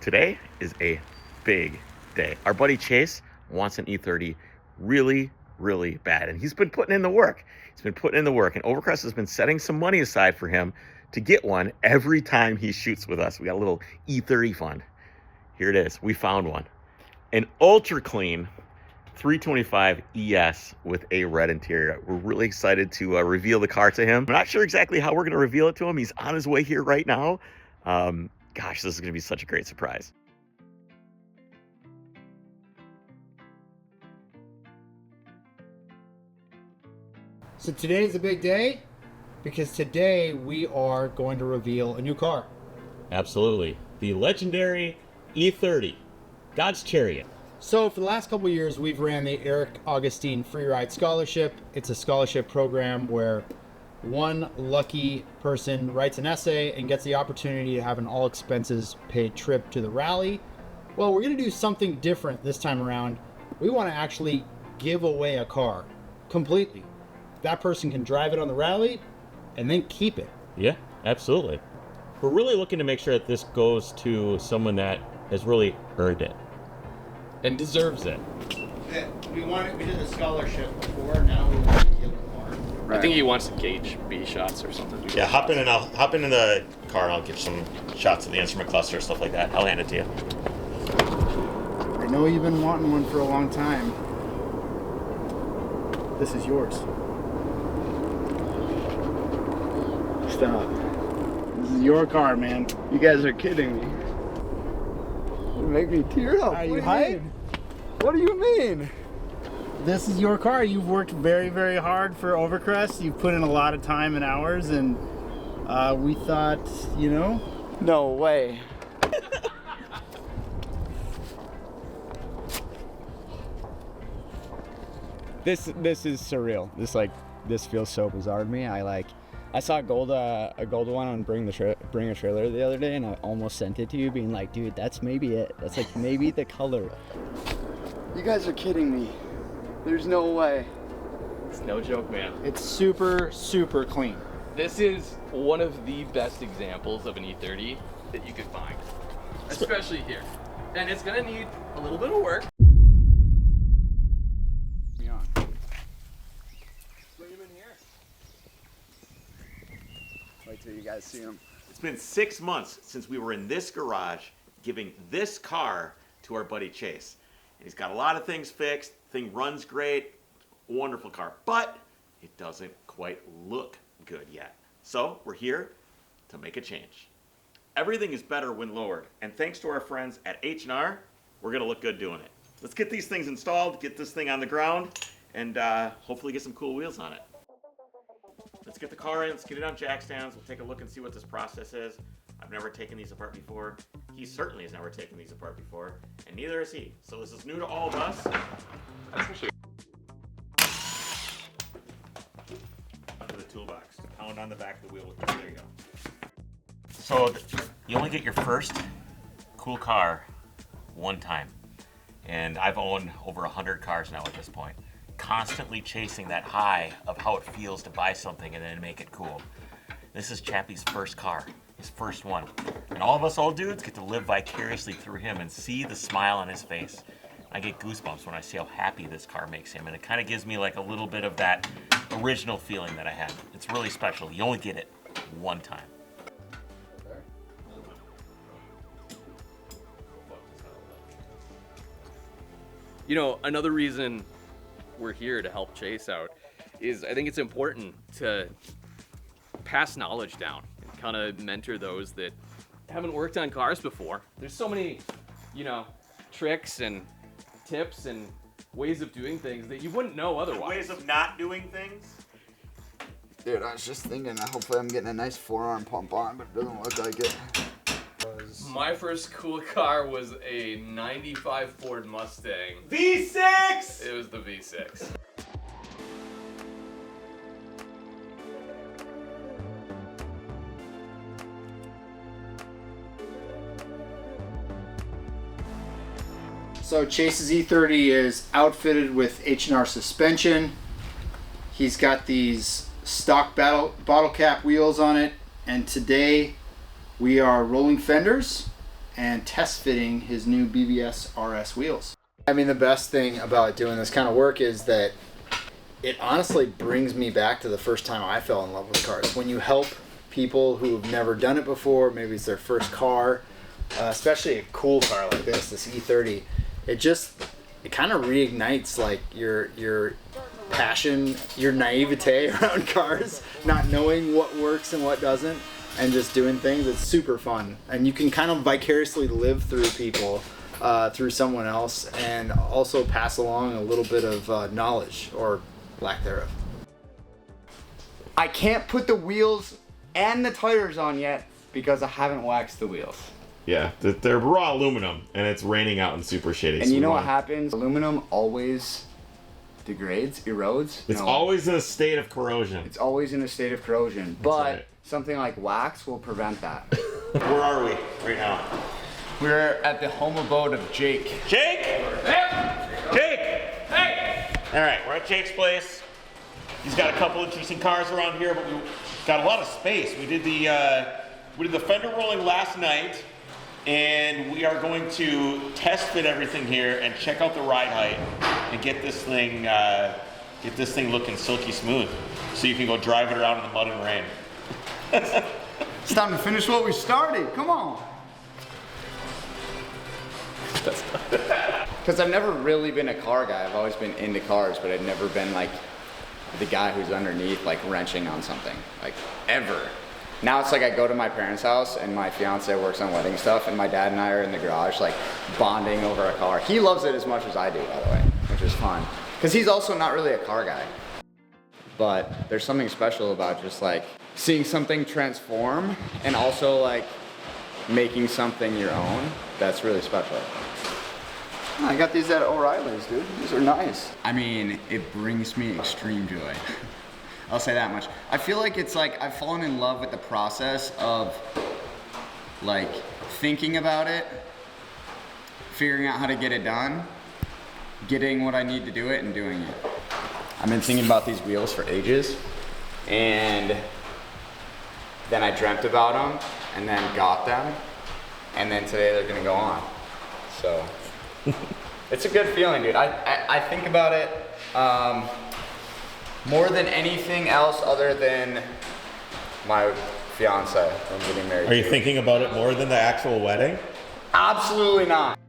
Today is a big day. Our buddy Chase wants an E30 really, really bad, and he's been putting in the work. And Overcrest has been setting some money aside for him to get one every time he shoots with us. We got a little E30 fund. Here it is. We found one. An ultra clean 325 ES with a red interior. We're really excited to reveal the car to him. I'm not sure exactly how we're going to reveal it to him. He's on his way here right now. Gosh, this is going to be such a great surprise. So today is a big day because today we are going to reveal a new car. Absolutely. The legendary E30, God's Chariot. So for the last couple of years, we've ran the Eric Augustine Free Ride Scholarship. It's a scholarship program where one lucky person writes an essay and gets the opportunity to have an all expenses paid trip to the rally. Well, we're going to do something different this time around. We want to actually give away a car completely. That person can drive it on the rally and then keep it. Yeah, absolutely. We're really looking to make sure that this goes to someone that has really earned it and deserves it. Yeah, we did a scholarship before, now we want to give it more. Right. I think he wants to gauge B shots or something. Yeah, hop in the car and I'll get some shots of the instrument cluster, stuff like that. I'll hand it to you. I know you've been wanting one for a long time. This is yours. Stop. This is your car, man. You guys are kidding me. You make me tear up. Are you hyped? What do you mean? This is your car. You've worked very, very hard for Overcrest. You've put in a lot of time and hours, and we thought, you know. No way. This is surreal. This feels so bizarre to me. I saw a gold one on Bring a Trailer the other day, and I almost sent it to you, being like, dude, that's maybe it. That's like maybe the color. You guys are kidding me. There's no way. It's no joke, man. It's super, super clean. This is one of the best examples of an E30 that you could find, especially here. And it's gonna need a little bit of work. Bring him in here. Wait till you guys see him. It's been 6 months since we were in this garage giving this car to our buddy Chase. And he's got a lot of things fixed. Thing runs great. Wonderful car. But it doesn't quite look good yet. So we're here to make a change. Everything is better when lowered. And thanks to our friends at H&R, we're going to look good doing it. Let's get these things installed, get this thing on the ground, and hopefully get some cool wheels on it. Let's get the car in, let's get it on jack stands, we'll take a look and see what this process is. I've never taken these apart before. He certainly has never taken these apart before, and neither has he. So this is new to all of us. That's for sure. Under the toolbox, pound on the back of the wheel. There you go. So you only get your first cool car one time. And I've owned over 100 cars now at this point. Constantly chasing that high of how it feels to buy something and then make it cool. This is Chappie's first car, his first one. And all of us old dudes get to live vicariously through him and see the smile on his face. I get goosebumps when I see how happy this car makes him, and it kind of gives me like a little bit of that original feeling that I had. It's really special. You only get it one time. You know, another reason we're here to help Chase out is I think it's important to pass knowledge down and kind of mentor those that haven't worked on cars before. There's so many, you know, tricks and tips and ways of doing things that you wouldn't know otherwise. Ways of not doing things? Dude, I was just thinking hopefully I'm getting a nice forearm pump on, but it doesn't look like it. My first cool car was a 95 Ford Mustang. V6! It was the V6. So Chase's E30 is outfitted with H&R suspension. He's got these stock bottle cap wheels on it, and today we are rolling fenders and test fitting his new BBS RS wheels. I mean, the best thing about doing this kind of work is that it honestly brings me back to the first time I fell in love with cars. When you help people who've never done it before, maybe it's their first car, especially a cool car like this E30, it kind of reignites like your passion, your naivete around cars, not knowing what works and what doesn't, and just doing things. It's super fun, and you can kind of vicariously live through people, through someone else, and also pass along a little bit of knowledge or lack thereof. I can't put the wheels and the tires on yet because I haven't waxed the wheels. Yeah, they're raw aluminum, and it's raining out and super shitty. And you know what happens? Aluminum always degrades, erodes. It's always in a state of corrosion. It's always in a state of corrosion. But right. something like wax will prevent that. Where are we right now? We're at the home abode of Jake. Jake? Hey! Jake! Hey! All right, we're at Jake's place. He's got a couple interesting cars around here, but we got a lot of space. We did the fender rolling last night, and we are going to test fit everything here and check out the ride height and get this thing looking silky smooth, so you can go drive it around in the mud and rain. It's time to finish what we started. Come on. Because I've never really been a car guy. I've always been into cars, but I've never been like the guy who's underneath like wrenching on something, like ever. Now it's like I go to my parents' house and my fiance works on wedding stuff, and my dad and I are in the garage like bonding over a car. He loves it as much as I do, by the way, which is fun. Because he's also not really a car guy. But there's something special about just like seeing something transform and also like making something your own. That's really special. I got these at O'Reilly's, dude. These are nice. I mean, it brings me extreme joy. I'll say that much. I feel like it's like I've fallen in love with the process of like thinking about it, figuring out how to get it done, getting what I need to do it, and doing it. I've been thinking about these wheels for ages, and then I dreamt about them, and then got them, and then today they're gonna go on. So. It's a good feeling, dude. I think about it more than anything else other than my fiance I'm getting married to. Are you thinking about it more than the actual wedding? Absolutely not.